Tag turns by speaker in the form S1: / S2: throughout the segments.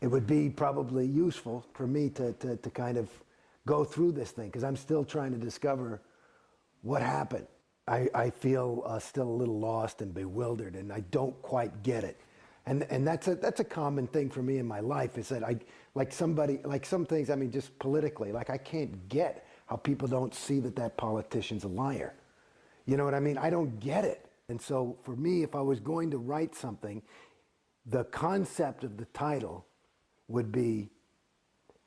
S1: it would be probably useful for me to kind of go through this thing, because I'm still trying to discover what happened. I feel still a little lost and bewildered, and I don't quite get it. And that's a common thing for me in my life, is that I, like somebody, like some things, I mean, just politically, like I can't get how people don't see that that politician's a liar. You know what I mean? I don't get it. And so for me, if I was going to write something, the concept of the title would be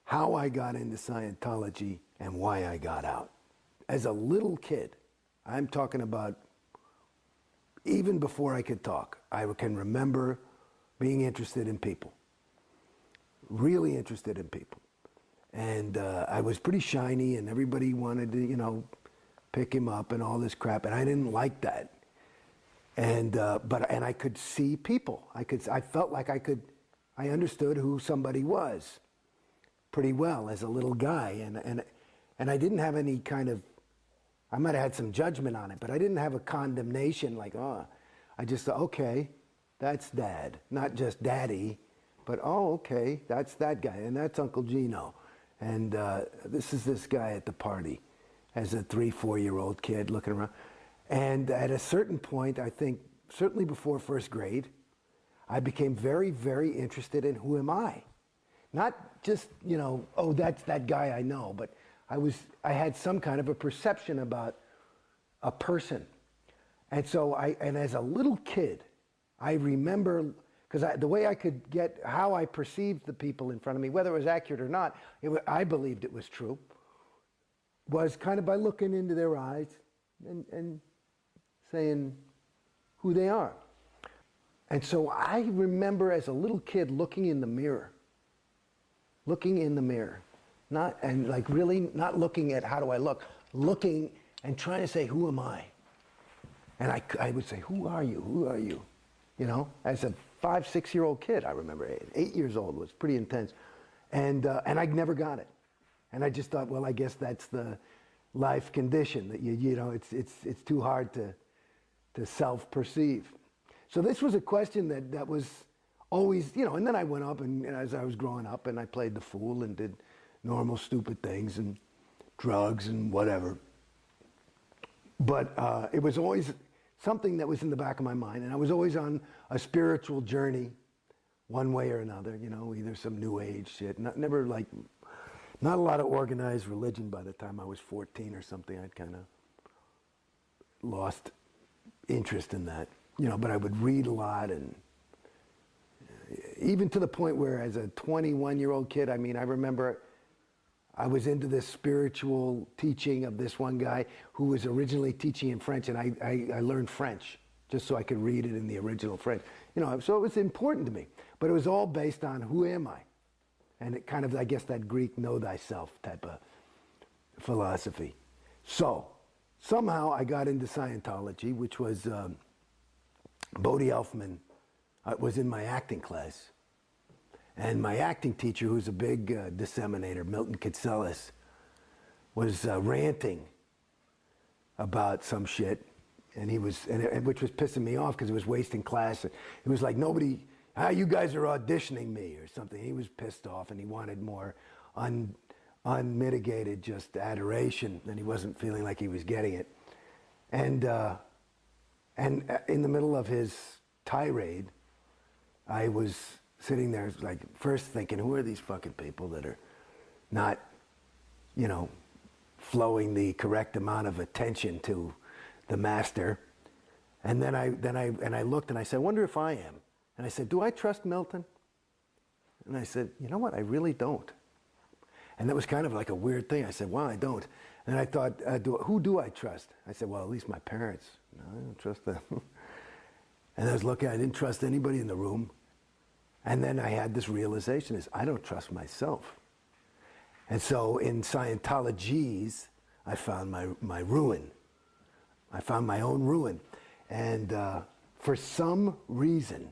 S1: how I got into Scientology and why I got out. As a little kid, I'm talking about even before I could talk, I can remember being interested in people, really interested in people. And I was pretty shiny, and everybody wanted to, you know, pick him up and all this crap, and I didn't like that. And and I could see people. I felt like I understood who somebody was pretty well as a little guy, and I didn't have any kind of, I might have had some judgment on it, but I didn't have a condemnation like, oh, I just thought, okay, that's Dad, not just Daddy, but oh, okay, that's that guy, and that's Uncle Gino, and this is this guy at the party, as a 3-4-year-old kid looking around. And at a certain point, I think, certainly before first grade, I became very, very interested in who am I? Not just, you know, oh, that's that guy I know, but I had some kind of a perception about a person. And so and as a little kid, I remember, because the way I could get how I perceived the people in front of me, whether it was accurate or not, I believed it was true, was kind of by looking into their eyes and saying who they are. And so I remember as a little kid looking in the mirror, not, and like really not looking at how do I look, looking and trying to say, who am I? And I would say, who are you? Who are you? You know, as a 5-6-year-old kid, I remember 8 years old, was pretty intense. And I never got it. And I just thought, well, I guess that's the life condition, that you know, it's too hard to self-perceive. So this was a question that was always, you know, and then I went up and as I was growing up, and I played the fool and did normal stupid things and drugs and whatever. But it was always something that was in the back of my mind, and I was always on a spiritual journey one way or another, you know, either some new age shit, never like, not a lot of organized religion. By the time I was 14 or something, I'd kind of lost interest in that, you know, but I would read a lot, and even to the point where as a 21-year-old kid, I mean, I remember I was into this spiritual teaching of this one guy who was originally teaching in French, and I learned French just so I could read it in the original French. You know, so it was important to me, but it was all based on who am I? And it kind of, I guess, that Greek know thyself type of philosophy. So somehow I got into Scientology, which was Bodhi Elfman was in my acting class. And my acting teacher, who's a big disseminator, Milton Kitselis, was ranting about some shit, and he was, which was pissing me off because it was wasting class. It was like nobody, you guys are auditioning me or something. He was pissed off, and he wanted more unmitigated just adoration, and he wasn't feeling like he was getting it. And in the middle of his tirade, I was sitting there, like, first thinking, who are these fucking people that are not, you know, flowing the correct amount of attention to the master? And then I looked and I said, I wonder if I am. And I said, do I trust Milton? And I said, you know what, I really don't. And that was kind of like a weird thing. I said, well, I don't. And I thought, who do I trust? I said, well, at least my parents. No, I don't trust them. And I was looking, I didn't trust anybody in the room. And then I had this realization is I don't trust myself. And so in Scientologies, I found my ruin. I found my own ruin. And for some reason,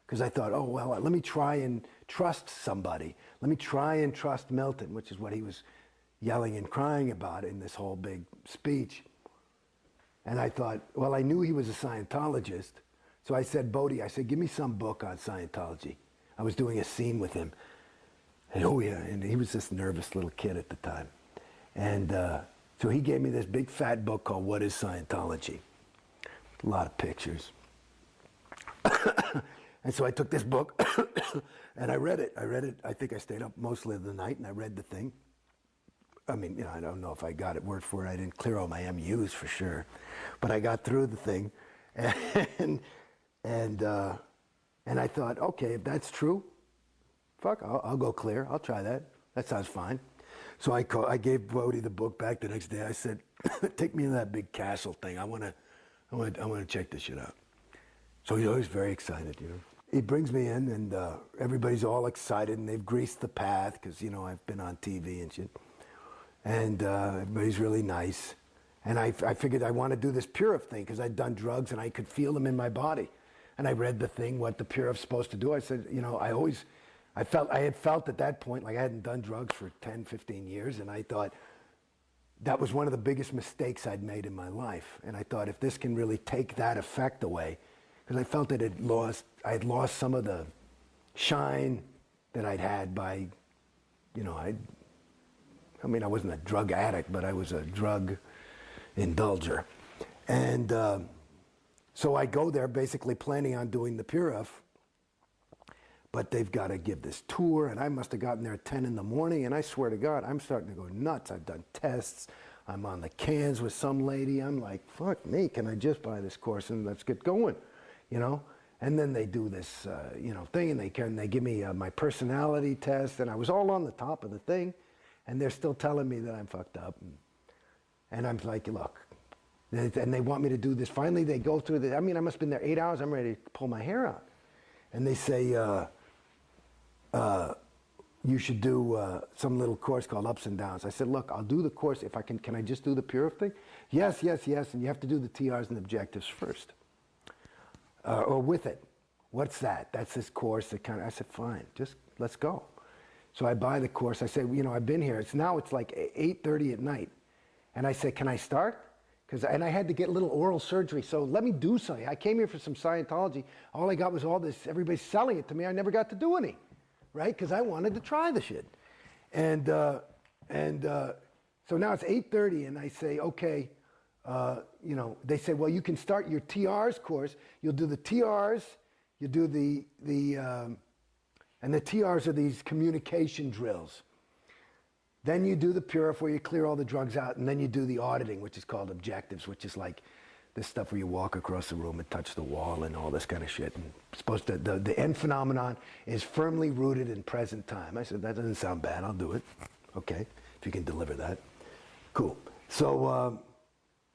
S1: because I thought, oh, well, let me try and trust somebody. Let me try and trust Milton, which is what he was yelling and crying about in this whole big speech. And I thought, well, I knew he was a Scientologist. So I said, Bodhi, I said, give me some book on Scientology. I was doing a scene with him. And oh yeah, and he was this nervous little kid at the time. And so he gave me this big fat book called What is Scientology? A lot of pictures. And so I took this book and I read it. I think I stayed up mostly of the night and I read the thing. I mean, you know, I don't know if I got it word for word. I didn't clear all my MUs for sure. But I got through the thing. And I thought, okay, if that's true, fuck, I'll go clear. I'll try that. That sounds fine. So I gave Bodie the book back the next day. I said, take me to that big castle thing. I want to check this shit out. So he's always very excited, you know. He brings me in, and everybody's all excited, and they've greased the path because, you know, I've been on TV and shit. And everybody's really nice. And I figured I want to do this Purif thing because I'd done drugs and I could feel them in my body. And I read the thing, what the Purif's supposed to do. I said, you know, I had felt at that point like I hadn't done drugs for 10, 15 years, and I thought that was one of the biggest mistakes I'd made in my life. And I thought if this can really take that effect away, because I felt that I had lost some of the shine that I'd had by, you know, I mean, I wasn't a drug addict, but I was a drug indulger. And so I go there basically planning on doing the Purif, but they've got to give this tour, and I must have gotten there at 10 in the morning, and I swear to God, I'm starting to go nuts. I've done tests. I'm on the cans with some lady. I'm like, fuck me, can I just buy this course and let's get going, you know? And then they do this, you know, thing, and they give me my personality test, and I was all on the top of the thing, and they're still telling me that I'm fucked up. And I'm like, look, and they want me to do this. Finally, they go through the, I mean, I must have been there 8 hours. I'm ready to pull my hair out. And they say, you should do some little course called Ups and Downs. I said, look, I'll do the course if I can I just do the Purif thing? Yes, yes, yes, and you have to do the TRs and objectives first. Or with it. What's that? That's this course that kind of, I said, fine, just let's go. So I buy the course. I say, you know, I've been here. It's like 8:30 at night. And I say, can I start? And I had to get a little oral surgery, so let me do something. I came here for some Scientology. All I got was all this, everybody's selling it to me. I never got to do any, right? Because I wanted to try the shit. And so now it's 8:30, and I say, okay, you know, they say, well, you can start your TRs course. You'll do the TRs, you do and the TRs are these communication drills. Then you do the Purif where you clear all the drugs out, and then you do the auditing, which is called objectives, which is like this stuff where you walk across the room and touch the wall and all this kind of shit. And it's supposed to, the end phenomenon is firmly rooted in present time. I said, that doesn't sound bad, I'll do it. Okay, if you can deliver that. Cool. So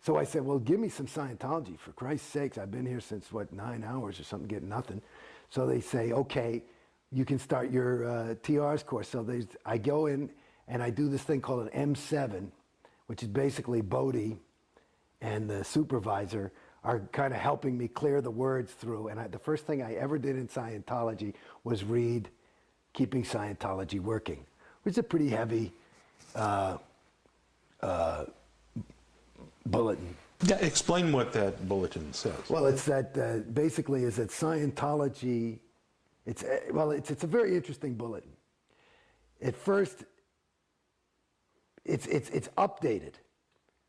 S1: I said, well, give me some Scientology, for Christ's sakes. I've been here since, 9 hours or something, getting nothing. So they say, okay, you can start your TRs course. So I go in, and I do this thing called an M7, which is basically Bodhi and the supervisor are kind of helping me clear the words through. And the first thing I ever did in Scientology was read Keeping Scientology Working, which is a pretty heavy bulletin.
S2: Yeah, explain what that bulletin says.
S1: Well, it's that basically is that Scientology, it's a very interesting bulletin. At first, it's updated.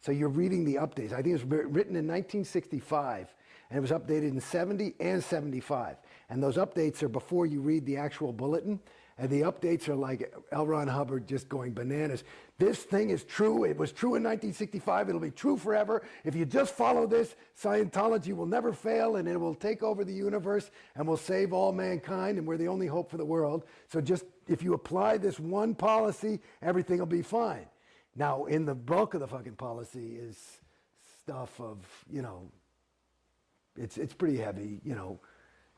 S1: So you're reading the updates. I think it was written in 1965, and it was updated in 70 and 75. And those updates are before you read the actual bulletin, and the updates are like L. Ron Hubbard just going bananas. This thing is true. It was true in 1965. It'll be true forever. If you just follow this, Scientology will never fail, and it will take over the universe and will save all mankind, and we're the only hope for the world. So just if you apply this one policy, everything will be fine. Now, in the bulk of the fucking policy is stuff of, you know, it's pretty heavy, you know,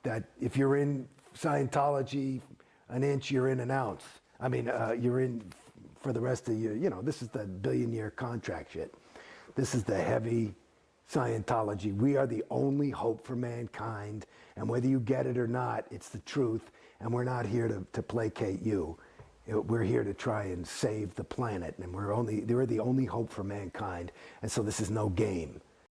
S1: that if you're in Scientology an inch, you're in an ounce. I mean, you're in for the rest of your, you know, this is the billion-year contract shit. This is the heavy Scientology. We are the only hope for mankind, and whether you get it or not, it's the truth, and we're not here to placate you. We're here to try and save the planet, and we're the only hope for mankind, and so this is no game.